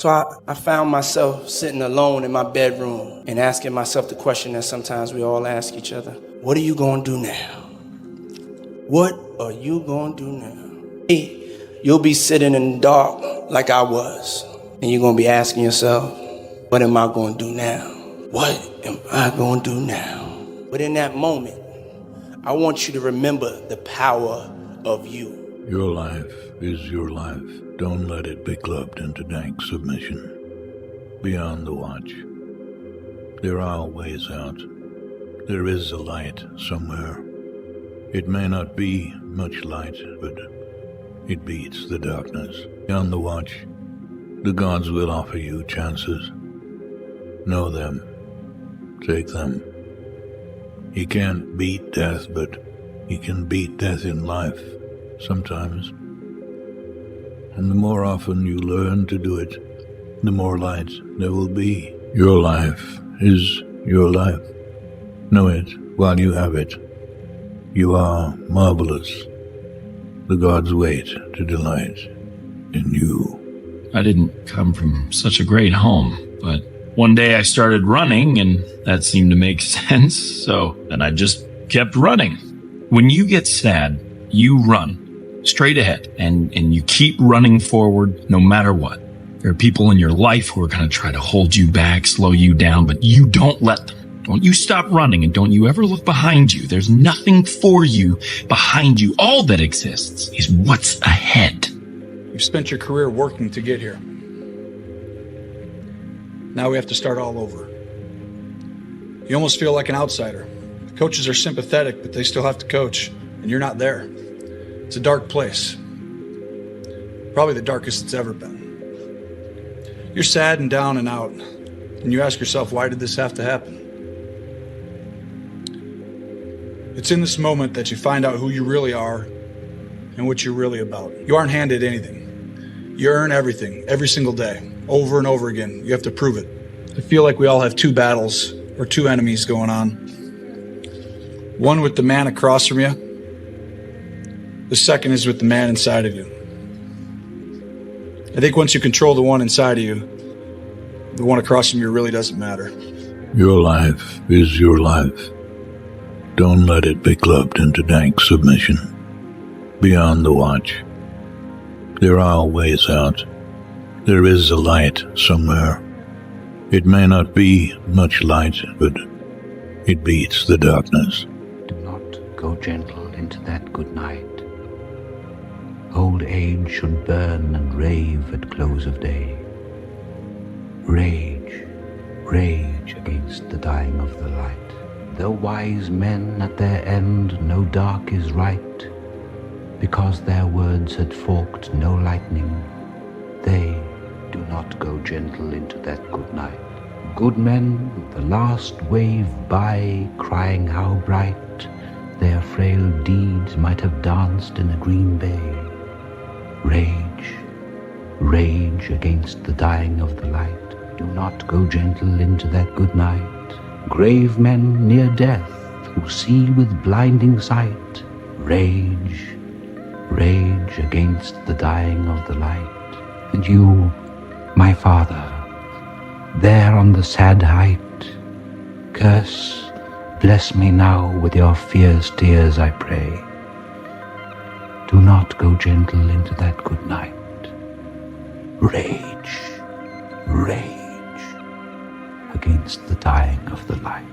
So I found myself sitting alone in my bedroom and asking myself the question that sometimes we all ask each other. What are you going to do now? What are you going to do now? Hey, you'll be sitting in the dark like I was. And you're going to be asking yourself, what am I going to do now? What am I going to do now? But in that moment, I want you to remember the power of you. Your life is your life. Don't let it be clubbed into dank submission. Beyond the watch, there are ways out. There is a light somewhere. It may not be much light, but it beats the darkness. Beyond the watch, the gods will offer you chances. Know them. Take them. You can't beat death, but you can beat death in life, sometimes. And the more often you learn to do it, the more light there will be. Your life is your life. Know it while you have it. You are marvelous. The gods wait to delight in you. I didn't come from such a great home, but one day I started running and that seemed to make sense, so then I just kept running. When you get sad, you run straight ahead and you keep running forward no matter what. There are people in your life who are going to try to hold you back, slow you down, but you don't let them. Don't you stop running, and don't you ever look behind you. There's nothing for you behind you. All that exists is what's ahead. You've spent your career working to get here. Now we have to start all over. You almost feel like an outsider. The coaches are sympathetic, but they still have to coach, and you're not there. It's a dark place. Probably the darkest it's ever been. You're sad and down and out, and you ask yourself, why did this have to happen? It's in this moment that you find out who you really are and what you're really about. You aren't handed anything. You earn everything, every single day, over and over again. You have to prove it. I feel like we all have two battles or two enemies going on. One with the man across from you. The second is with the man inside of you. I think once you control the one inside of you, the one across from you really doesn't matter. Your life is your life. Don't let it be clubbed into dank submission. Beyond the watch, there are ways out. There is a light somewhere. It may not be much light, but it beats the darkness. Do not go gentle into that good night. Old age should burn and rave at close of day. Rage, rage against the dying of the light. Though wise men at their end know dark is right, because their words had forked no lightning, they do not go gentle into that good night. Good men, the last wave by, crying how bright their frail deeds might have danced in a green bay. Rage, rage against the dying of the light. Do not go gentle into that good night. Grave men near death who see with blinding sight. Rage, rage against the dying of the light. And you, my father, there on the sad height, curse, bless me now with your fierce tears, I pray. Do not go gentle into that good night. Rage, rage against the dying of the light.